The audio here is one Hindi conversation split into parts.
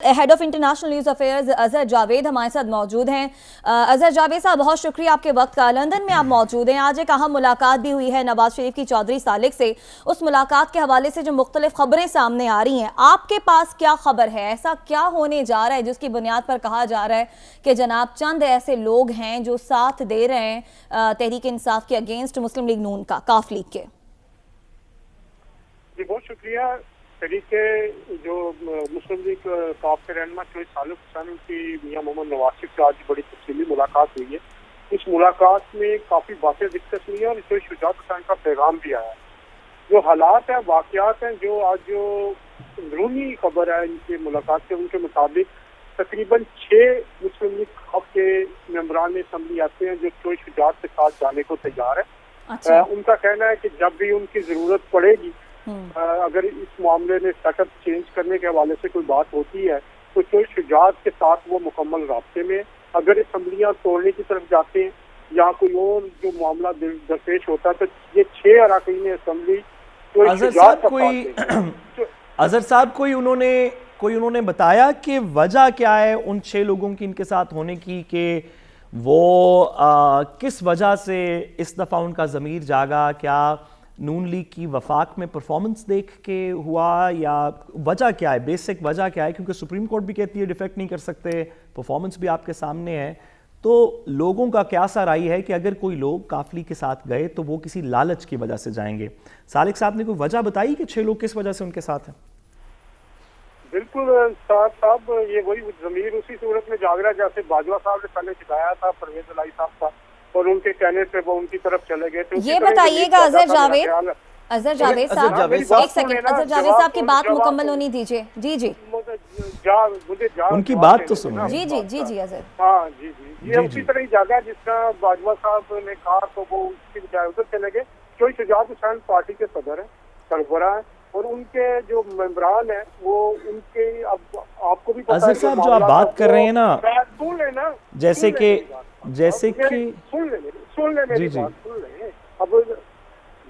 Head of international news affairs Azhar Javed हमारे साथ मौजूद हैं। अजहर जावेद साहब, बहुत शुक्रिया आपके वक्त का। लंदन में आप मौजूद हैं। आज एक अहम मुलाकात भी हुई है नवाज शरीफ की चौधरी सालिक से। उस मुलाकात के हवाले से जो मुख्तलिफ खबरें सामने आ रही हैं, आपके पास क्या खबर है? ऐसा क्या होने जा रहा है जिसकी बुनियाद पर कहा जा रहा है कि जनाब चंद ऐसे लोग हैं जो साथ दे रहे हैं तहरीक इंसाफ के अगेंस्ट मुस्लिम लीग नून का, काफ लीग के? जी बहुत शुक्रिया। तरीके जो मुस्लिम लीग काफ के रहनुमा चौधरी सालिक हुसैन की मियां मोहम्मद नवाज शरीफ से आज बड़ी तफसीली मुलाकात हुई है। इस मुलाकात में काफ़ी बातें डिस्कस हुई हैं और इसमें शुजात हुसैन का पैगाम भी आया है। जो हालात हैं, वाक़यात हैं, जो आज जो अंदरूनी खबर है इनकी मुलाकात से, उनके मुताबिक तकरीबन 6 मुस्लिम लीग काफ के मेंबरान असम्बली आते हैं जो चौधरी शुजात के साथ जाने को तैयार है। अच्छा। उनका कहना है कि जब भी उनकी ज़रूरत पड़ेगी, अगर इस मामले में सेटअप चेंज करने के हवाले से कोई बात होती है तो चौधरी शुजात के साथ वो मुकम्मल राब्ते में। अगर असम्बलियाँ तोड़ने की तरफ जाते हैं या कोई और जो मामला दरपेश होता है तो ये 6 अरकान असम्बली अजहर साहब कोई उन्होंने बताया कि वजह क्या है उन 6 लोगों की इनके साथ होने की, कि वो किस वजह से इस दफ़ा उनका ज़मीर जागा? क्या नून लीग की वफाक में परफॉर्मेंस देख के हुआ, या वजह क्या है, बेसिक वजह क्या है? क्योंकि सुप्रीम कोर्ट भी कहती है डिफेक्ट नहीं कर सकते, परफॉर्मेंस भी आपके सामने है। तो लोगों का क्या सा राय है कि अगर कोई लोग काफली के साथ गए तो वो किसी लालच की वजह से जाएंगे? सालिक साहब ने कोई वजह बताई कि 6 लोग किस वजह से उनके साथ हैं? बिल्कुल साहब, ये वही ज़मीर उसी सूरत में जाग रहा है जैसे बाजवा साहब ने पहले सिखाया था परवेज इलाही साहब का, और उनके कहने पे वो उनकी तरफ चले गए। तो ये बताइएगा अजहर जावेद साहब, एक सेकंड, अजहर जावेद साहब की बात मुकम्मल होनी दीजिए। जी जी, मुझे उनकी बात तो सुनो। जी जी जी जी अजहर। हाँ जी जी, ये उसी तरह ही जागा जिसका बाजवा साहब ने कहा, तो वो उसकी बजाय उधर चले गए। चौधरी शुजात हुसैन पार्टी के सदर है, सरबराह है, और उनके जो मेंबरान है वो उनके, अब आपको भी अजहर साहब जो आप बात कर रहे हैं ना, सुन लेना, जैसे कि सुन ले मेरी बात सुन ले। अब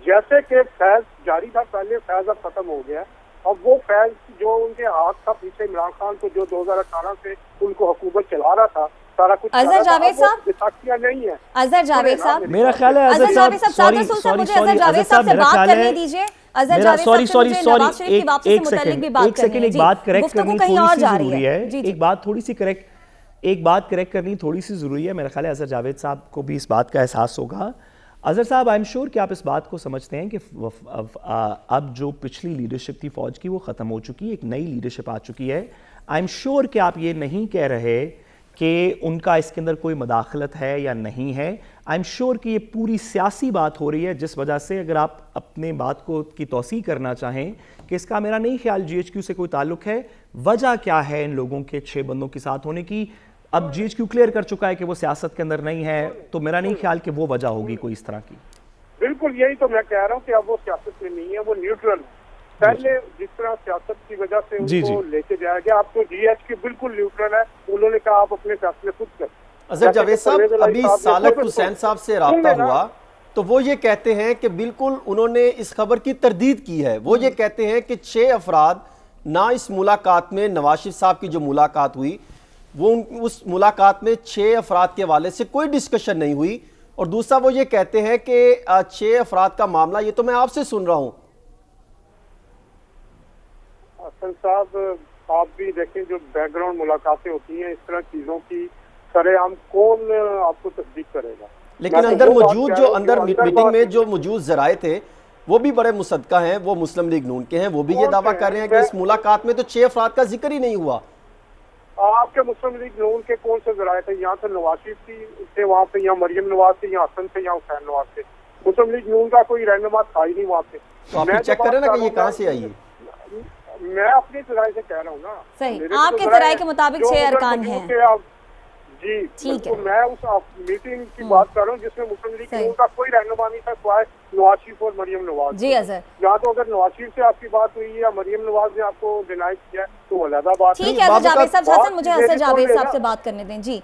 जैसे कि फैज जारी था पहले, फैज अब खत्म हो गया। अब वो फैज जो उनके हाथ था पीछे इमरान खान को, जो 2018 से उनको हुकूमत चला रहा था, सारा कुछ अजहर जावेद साहब नहीं है। अजहर जावेद साहब, मेरा ख्याल है अजहर साहब, सॉरी अजहर जावेद साहब से बात करने दीजिए। अजहर जावेद साहब, सॉरी एक सेकंड, एक बात करेक्ट करनी थोड़ी सी जरूरी है। एक बात करेक्ट करनी थोड़ी सी ज़रूरी है। मेरा ख्याल है अजहर जावेद साहब को भी इस बात का एहसास होगा। अजहर साहब, आई एम श्योर कि आप इस बात को समझते हैं कि अब जो पिछली लीडरशिप थी फ़ौज की वो ख़त्म हो चुकी है, एक नई लीडरशिप आ चुकी है। आई एम श्योर कि आप ये नहीं कह रहे कि उनका इसके अंदर कोई मदाखलत है या नहीं है। आई एम श्योर कि ये पूरी सियासी बात हो रही है, जिस वजह से अगर आप अपने बात को की तौसीह करना चाहें कि इसका मेरा नहीं ख्याल GHQ से कोई ताल्लुक है, वजह क्या है इन लोगों के 6 बंदों के साथ होने की? अब GHQ क्लियर कर चुका है कि वो सियासत के अंदर नहीं है, तो मेरा नहीं ख्याल कि वो वजह होगी कोई इस तरह की। बिल्कुल यही तो मैं कह रहा हूँ कि अब वो सियासत में नहीं है, वो न्यूट्रल है। पहले जिस तरह सियासत की वजह से उनको लेके जाया गया, अब तो GHQ बिल्कुल न्यूट्रल है। उन्होंने कहा आप अपने फैसले खुद कर। अजहर जावेद साहब, अभी सालिक हुसैन साहब से राब्ता हुआ तो वो ये कहते हैं कि बिल्कुल उन्होंने इस खबर की तरदीद की है। वो ये कहते हैं कि 6 अफराद ना इस मुलाकात में, नवाज शरीफ साहब की जो मुलाकात हुई वो उस मुलाकात में 6 अफराद के हवाले से कोई डिस्कशन नहीं हुई। और दूसरा वो ये कहते हैं कि 6 अफराद का मामला, ये तो मैं आपसे सुन रहा हूँ। हसन साहब, आप भी देखें जो बैकग्राउंड मुलाकातें होती हैं इस तरह चीज़ों की, सरेआम कौन आपको तस्दीक करेगा? लेकिन अंदर मौजूद जो अंदर मीटिंग में जो मौजूद जराए थे वो भी बड़े मुसद्दका हैं, वो मुस्लिम लीग नून के हैं। वो भी ये दावा कर रहे हैं कि इस मुलाकात में तो 6 अफराद का जिक्र ही नहीं हुआ। आपके मुस्लिम लीग नून के कौन से जराए थे? यहाँ तो नवाज शरीफ थे वहाँ पे, यहाँ मरियम नवाज थे, यहाँ हसन थे, यहाँ हुसैन नवाज थे। मुस्लिम लीग नून का कोई रहनुमा था ही नहीं वहाँ पे। तो आप चेक करें ना कि ये कहाँ से आई है। मैं अपनी जराए से कह रहा हूँ ना। सही, आपके जराए के मुताबिक 6 अरकान हैं। जी ठीक है, मैं उस मीटिंग की बात कर रहा हूँ जिसमें मुस्लिम लीग नून का कोई रहनुमा नहीं था, सिवाय नवाज शरीफ और मरियम नवाज। जी अजहर, या तो अगर नवाज शरीफ से आपकी बात हुई है या मरियम नवाज ने आपको डिनाई किया तो अलग बात। ठीक है अजहर जावेद साहब, हसन मुझे अजहर जावेद साहब से बात करने दें। जी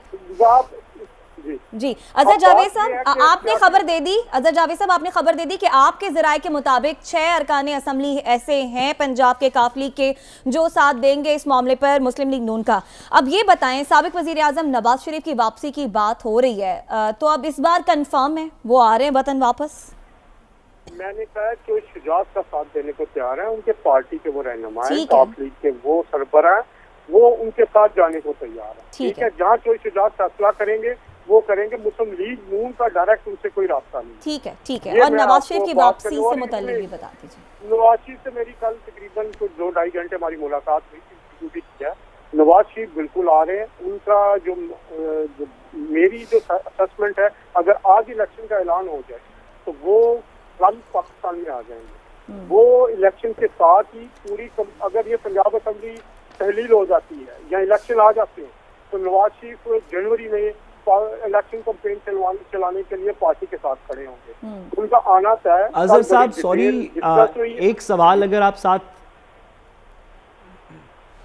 जी जी अजहर जावेद साहब, आपने खबर दे दी, अजहर जावेद साहब आपने खबर दे दी कि आपके ज़राए के मुताबिक 6 अरकान असम्बली ऐसे हैं पंजाब के काफ लीग के जो साथ देंगे इस मामले पर मुस्लिम लीग नून का। अब ये बताएं, साबिक वज़ीर आज़म नवाज शरीफ की वापसी की बात हो रही है, तो अब इस बार कंफर्म है वो आ रहे हैं वतन वापस? मैंने कहा कि शुजात का साथ देने को तैयार है, उनके पार्टी के वो रहनुमा हैं, काफ लीग के वो सरबराह, वो उनके साथ जाने को तैयार है। ठीक है, जहाँ कोई शुजात फैसला करेंगे वो करेंगे, मुस्लिम लीग नून का डायरेक्ट उनसे कोई रास्ता नहीं। ठीक है, ठीक है। और नवाज शरीफ की वापसी से मुताल्लिक भी बता दीजिए। नवाज शरीफ से मेरी कल तकरीबन कुछ 2-2.5 घंटे हमारी मुलाकात हुई थी। नवाज शरीफ बिल्कुल आ रहे हैं। उनका जो मेरी जो असेसमेंट है, अगर आज इलेक्शन का ऐलान हो जाए तो वो कल पाकिस्तान में आ जाएंगे। वो इलेक्शन के साथ ही पूरी अगर ये पंजाब असेंबली तहलील हो जाती है या इलेक्शन आ जाते हैं तो नवाज शरीफ जनवरी में इलेक्शन कैंपेन चलाने के लिए पार्टी के साथ खड़े होंगे। उनका आना तय है। अजहर साहब सॉरी, एक सवाल अगर आप साथ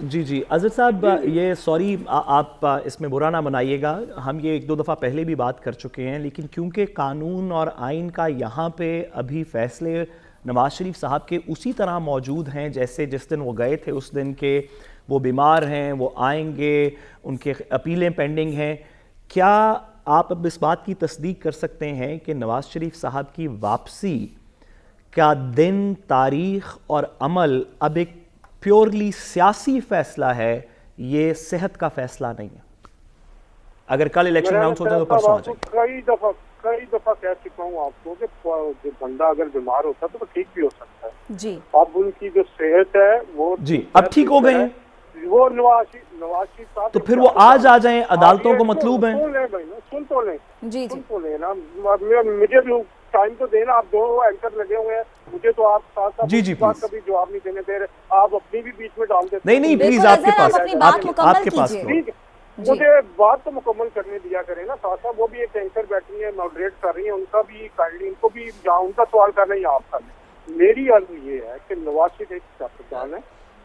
जी अजहर साहब, ये सॉरी आप इसमें बुरा ना मनाइएगा, हम ये 1-2 दफ़ा पहले भी बात कर चुके हैं, लेकिन क्योंकि कानून और आइन का यहाँ पे अभी फैसले नवाज शरीफ साहब के उसी तरह मौजूद हैं जैसे जिस दिन वो गए थे उस दिन के, वो बीमार हैं, वो आएंगे, उनके अपीलें पेंडिंग हैं। क्या आप अब इस बात की तस्दीक कर सकते हैं कि नवाज शरीफ साहब की वापसी का दिन, तारीख और अमल अब एक प्योरली सियासी फैसला है, ये सेहत का फैसला नहीं है? अगर कल इलेक्शन अनाउंस होता है तो परसों आ जाए। कई दफा कह चुका हूँ आपको कि जो बंदा अगर बीमार होता है तो वो ठीक भी हो सकता है जी। अब उनकी जो सेहत है वो जी अब ठीक हो गए हैं, वो नवाज शरीफ साहब, तो फिर वो आज आ जाएं, अदालतों को मतलूब है। सुन तो लें जी सुन तो लें ना, मुझे भी टाइम तो देना। आप 2 एंकर लगे हुए हैं, मुझे तो आप साथ जी बात कभी जवाब नहीं देने दे रहे, आप अपनी भी बीच में डाल देते। नहीं प्लीज, आपके पास मुझे बात तो मुकम्मल करने दिया करें ना साथ साथ। वो भी एक एंकर बैठी है, मॉडरेट कर रही है, उनका भी काइंडली उनको भी जहाँ उनका सवाल करना ही आप कर लें। मेरी अर्ज ये है कि नवाज शरीफ एक सियासतदान है,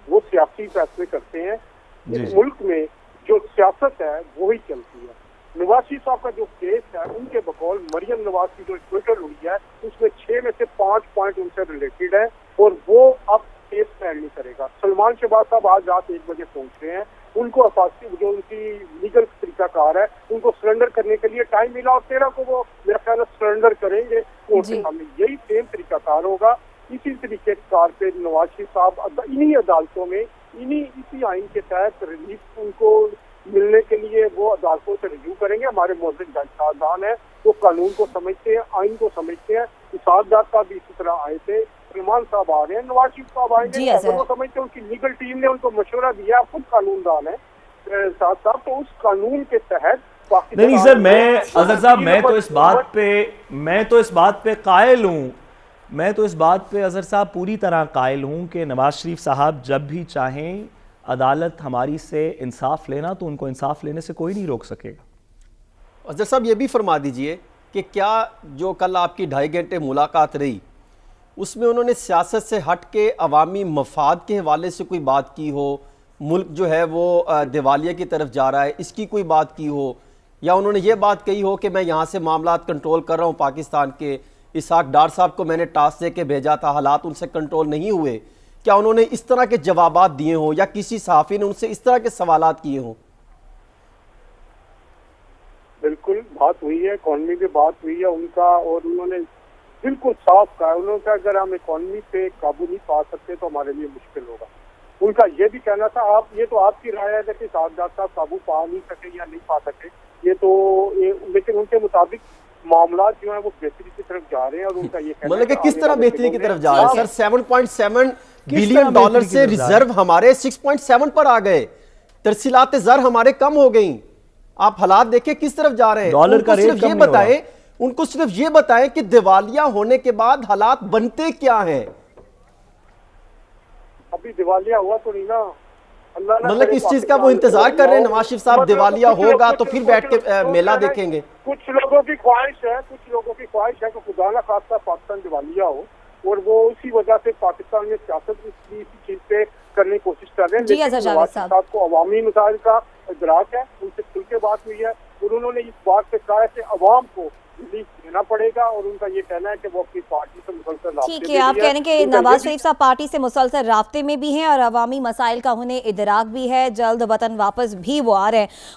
वो सियासी फैसले करते हैं। इस मुल्क में जो सियासत है वही चलती है। नवाज शरीफ साहब का जो केस है, उनके बकौल मरियम नवाज की जो ट्विटर हुई है उसमें 6 में से 5 पॉइंट उनसे रिलेटेड है और वो अब केस स्टैंड नहीं करेगा। सलमान शहबाज साहब आज रात 1 बजे पहुंच रहे हैं। उनको अफासी जो उनकी लीगल तरीकाकार है उनको सरेंडर करने के लिए टाइम मिला और 13 को वो मेरा ख्याल है सरेंडर करेंगे कोर्ट के सामने। यही सेम तरीकाकार होगा। इसी तरीके कार पे नवाज शरीफ साहब इन्हीं अदालतों में इसी आइन के तहत रिलीफ उनको मिलने के लिए वो अदालतों से रिव्यू करेंगे। हमारे मोहसिन जज साहबान है, वो कानून को समझते हैं, आइन को समझते हैं। इसादात साहब भी इसी तरह आए थे, सलमान साहब आ रहे हैं, नवाज शरीफ साहब आएंगे, वो समझते हैं। उनकी लीगल टीम ने उनको मशवरा दिया, खुद कानूनदान है साहब, तो उस कानून के तहत नहीं सर, मैं अजहर साहब मैं तो इस बात पे कायल हूँ, मैं तो इस बात पे अजहर साहब पूरी तरह कायल हूँ कि नवाज शरीफ साहब जब भी चाहें अदालत हमारी से इंसाफ लेना तो उनको इंसाफ लेने से कोई नहीं रोक सकेगा। अजहर साहब ये भी फरमा दीजिए कि क्या जो कल आपकी 2.5 घंटे मुलाकात रही उसमें उन्होंने सियासत से हट के अवामी मफाद के हवाले से कोई बात की हो, मुल्क जो है वो दिवालिया की तरफ जा रहा है इसकी कोई बात की हो, या उन्होंने ये बात कही हो कि मैं यहाँ से मामला कंट्रोल कर रहा हूँ पाकिस्तान के, इसहाक डार साहब को मैंने टास्क दे के भेजा था, हालात उनसे कंट्रोल नहीं हुए, क्या उन्होंने इस तरह के जवाबात दिए हों या किसी सहाफ़ी ने उनसे इस तरह के सवालात किए हों? बिल्कुल बात हुई है, इकॉनमी पे बात हुई है उनका, और उन्होंने बिल्कुल साफ कहा, उन्होंने कहा अगर हम इकॉनमी पे काबू नहीं पा सकते तो हमारे लिए मुश्किल होगा। उनका ये भी कहना था, आप ये तो आपकी राय है कि साहब काबू पा नहीं सके या नहीं पा सके, ये तो लेकिन उनके मुताबिक मामला जो है वो बेहतरी की तरफ जा रहे हैं। और उनका ये मतलब कि किस तरह बेहतरी की तरफ जा रहे हैं सर? 7.7 बिलियन डॉलर से रिजर्व हमारे 6.7 पर आ गए, तरसीलात ज़र हमारे कम हो गई। आप हालात देखें किस तरफ जा रहे हैं। डॉलर का रेट कम बताएं, उनको सिर्फ ये बताएं कि दिवालिया होने के बाद हालात बनते क्या हैं। अभी दिवालिया हुआ तो नहीं ना, मतलब इस चीज का वो इंतजार कर रहे हैं नवाज शरीफ साहब दिवालिया होगा तो फिर बैठ के मेला देखेंगे। कुछ लोगों की ख्वाहिश है कि खुदा ना खास्ता पाकिस्तान दिवालिया हो, और वो उसी वजह से पाकिस्तान में सियासत इसी चीज पे करने की कोशिश कर रहे हैं। लेकिन नवाज शरीफ साहब को अवामी मसाइल का इदराक है, उनसे खुल के बात हुई है, और उन्होंने इस बात पे कहा है कि अवाम को रिलीफ देना पड़ेगा और उनका ये कहना है कि वो अपनी पार्टी से मुसलसल राब्ते ठीक में है, आप भी कह रहे हैं कि उनका नवाज ये शरीफ साहब पार्टी से मुसलसल राब्ते में भी हैं और अवामी मसाइल का उन्हें इदराक भी है, जल्द वतन वापस भी वो आ रहे हैं।